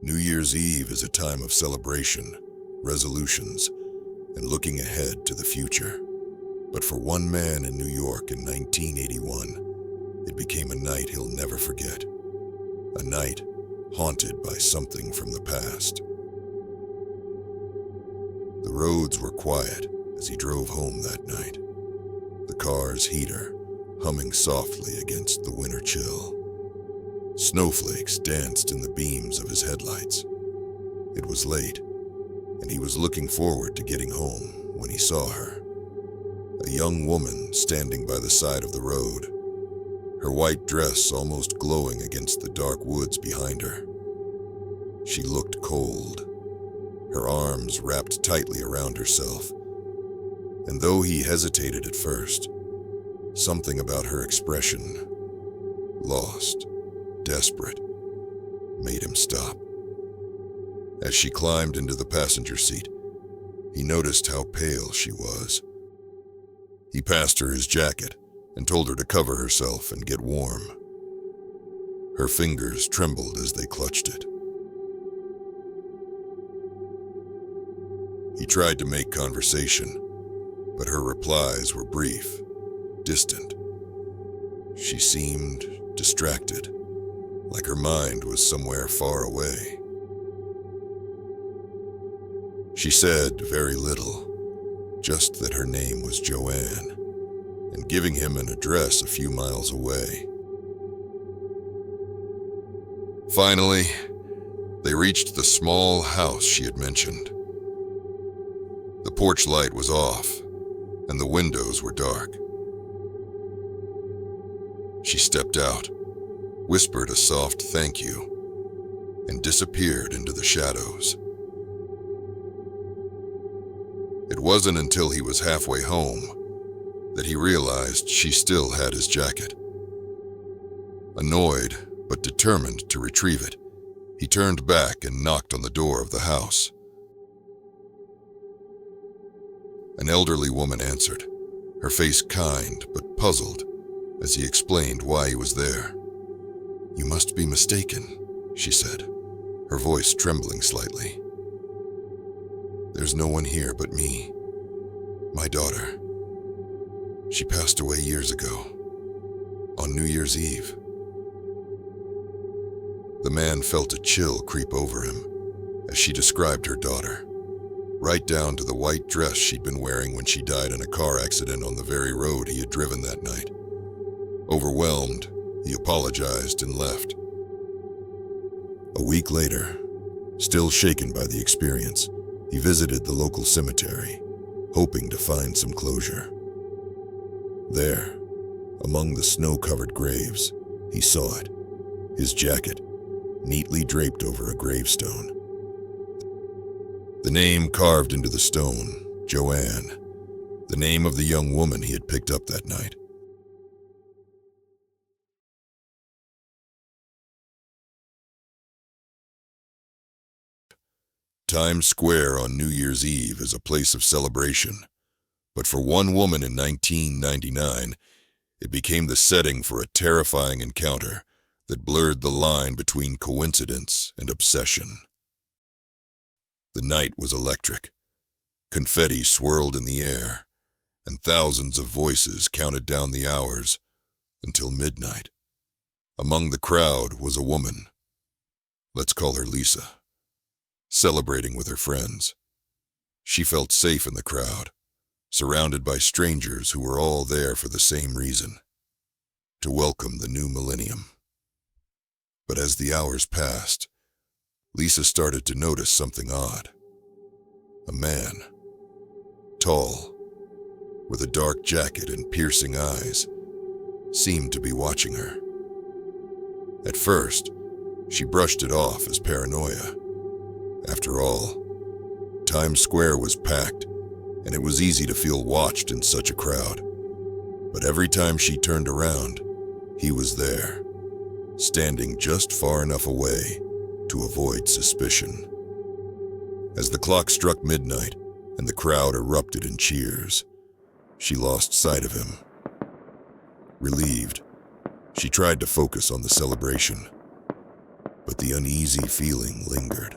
New Year's Eve is a time of celebration, resolutions, and looking ahead to the future. But for one man in New York in 1981, it became a night he'll never forget. A night haunted by something from the past. The roads were quiet as he drove home that night, the car's heater humming softly against the winter chill. Snowflakes danced in the beams of his headlights. It was late, and he was looking forward to getting home when he saw her. A young woman standing by the side of the road, her white dress almost glowing against the dark woods behind her. She looked cold, her arms wrapped tightly around herself. And though he hesitated at first, something about her expression, lost, desperate, made him stop. As she climbed into the passenger seat, he noticed how pale she was. He passed her his jacket and told her to cover herself and get warm. Her fingers trembled as they clutched it. He tried to make conversation, but her replies were brief, distant. She seemed distracted, like her mind was somewhere far away. She said very little, just that her name was Joanne, and giving him an address a few miles away. Finally, they reached the small house she had mentioned. The porch light was off, and the windows were dark. She stepped out, whispered a soft thank you, and disappeared into the shadows. It wasn't until he was halfway home that he realized she still had his jacket. Annoyed, but determined to retrieve it, he turned back and knocked on the door of the house. An elderly woman answered, her face kind but puzzled, as he explained why he was there. "You must be mistaken," she said, her voice trembling slightly. "There's no one here but me. My daughter. She passed away years ago, on New Year's Eve." The man felt a chill creep over him as she described her daughter, right down to the white dress she'd been wearing when she died in a car accident on the very road he had driven that night. Overwhelmed, he apologized and left. A week later, still shaken by the experience, he visited the local cemetery, hoping to find some closure. There, among the snow-covered graves, he saw it, his jacket, neatly draped over a gravestone. The name carved into the stone, Joanne, the name of the young woman he had picked up that night. Times Square on New Year's Eve is a place of celebration, but for one woman in 1999, it became the setting for a terrifying encounter that blurred the line between coincidence and obsession. The night was electric. Confetti swirled in the air, and thousands of voices counted down the hours until midnight. Among the crowd was a woman, let's call her Lisa, celebrating with her friends. She felt safe in the crowd, surrounded by strangers who were all there for the same reason, to welcome the new millennium. But as the hours passed, Lisa started to notice something odd. A man, tall, with a dark jacket and piercing eyes, seemed to be watching her. At first, she brushed it off as paranoia. After all, Times Square was packed, and it was easy to feel watched in such a crowd. But every time she turned around, he was there, standing just far enough away to avoid suspicion. As the clock struck midnight and the crowd erupted in cheers, she lost sight of him. Relieved, she tried to focus on the celebration. but the uneasy feeling lingered.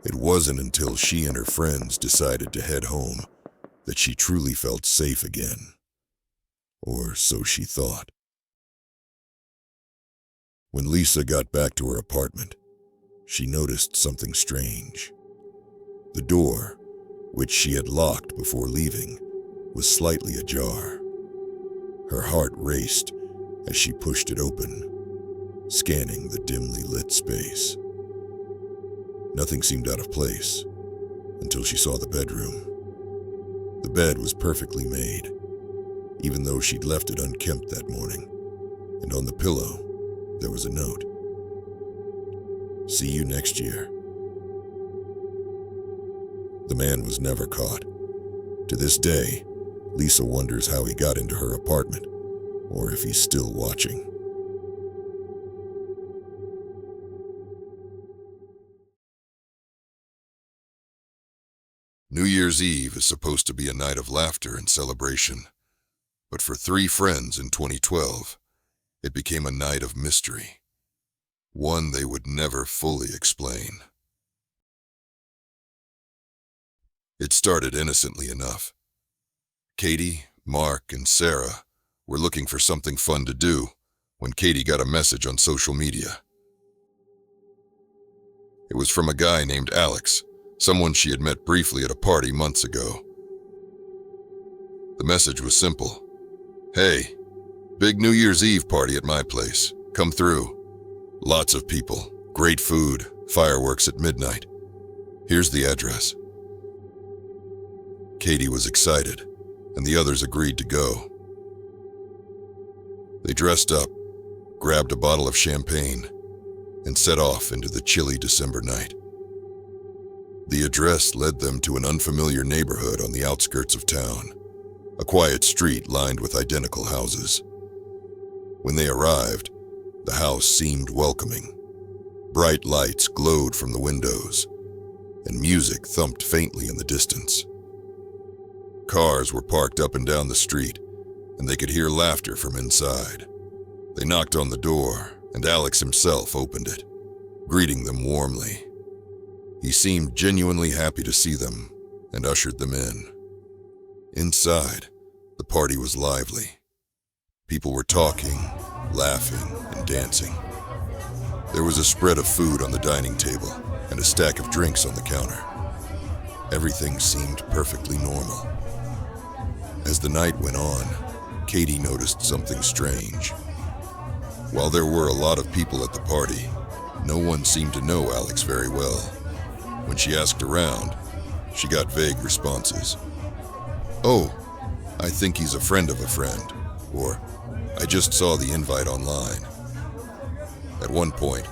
It wasn't until she and her friends decided to head home that she truly felt safe again. Or so she thought. When Lisa got back to her apartment, she noticed something strange. The door, which she had locked before leaving, was slightly ajar. Her heart raced as she pushed it open, scanning the dimly lit space. Nothing seemed out of place until she saw the bedroom. The bed was perfectly made, even though she'd left it unkempt that morning, and on the pillow there was a note. "See you next year." The man was never caught. To this day, Lisa wonders how he got into her apartment, or if he's still watching. New Year's Eve is supposed to be a night of laughter and celebration, but for three friends in 2012, it became a night of mystery, one they would never fully explain. It started innocently enough. Katie, Mark, and Sarah were looking for something fun to do when Katie got a message on social media. It was from a guy named Alex, someone she had met briefly at a party months ago. The message was simple. "Hey, big New Year's Eve party at my place. Come through. Lots of people, great food, fireworks at midnight. Here's the address." Katie was excited, and the others agreed to go. They dressed up, grabbed a bottle of champagne, and set off into the chilly December night. The address led them to an unfamiliar neighborhood on the outskirts of town, a quiet street lined with identical houses. When they arrived, the house seemed welcoming. Bright lights glowed from the windows, and music thumped faintly in the distance. Cars were parked up and down the street, and they could hear laughter from inside. They knocked on the door, and Alex himself opened it, greeting them warmly. He seemed genuinely happy to see them and ushered them in. Inside, the party was lively. People were talking, laughing, and dancing. There was a spread of food on the dining table and a stack of drinks on the counter. Everything seemed perfectly normal. As the night went on, Katie noticed something strange. While there were a lot of people at the party, no one seemed to know Alex very well. When she asked around, she got vague responses. "Oh, I think he's a friend of a friend," or "I just saw the invite online." At one point,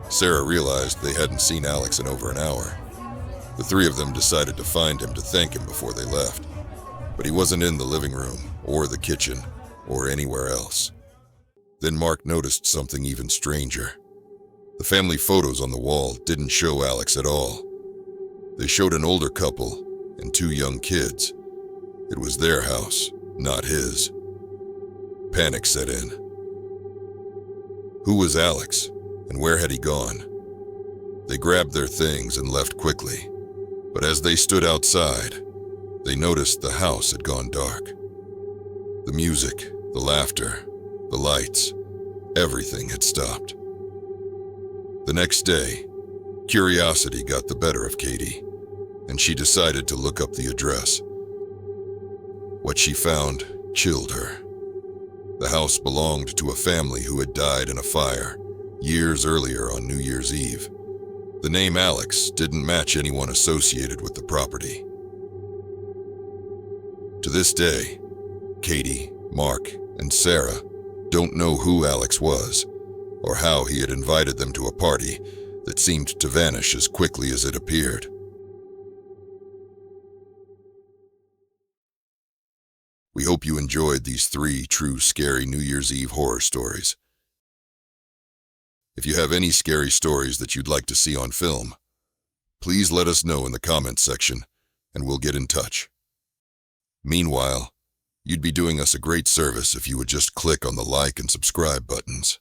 Sarah realized they hadn't seen Alex in over an hour. The three of them decided to find him to thank him before they left, but he wasn't in the living room, or the kitchen, or anywhere else. Then Mark noticed something even stranger. The family photos on the wall didn't show Alex at all. They showed an older couple and two young kids. It was their house, not his. Panic set in. Who was Alex, and where had he gone? They grabbed their things and left quickly, but as they stood outside, they noticed the house had gone dark. The music, the laughter, the lights, everything had stopped. The next day, curiosity got the better of Katie, and she decided to look up the address. What she found chilled her. The house belonged to a family who had died in a fire years earlier on New Year's Eve. The name Alex didn't match anyone associated with the property. To this day, Katie, Mark, and Sarah don't know who Alex was or how he had invited them to a party that seemed to vanish as quickly as it appeared. We hope you enjoyed these 3 true scary New Year's Eve horror stories. If you have any scary stories that you'd like to see on film, please let us know in the comments section and we'll get in touch. Meanwhile, you'd be doing us a great service if you would just click on the like and subscribe buttons.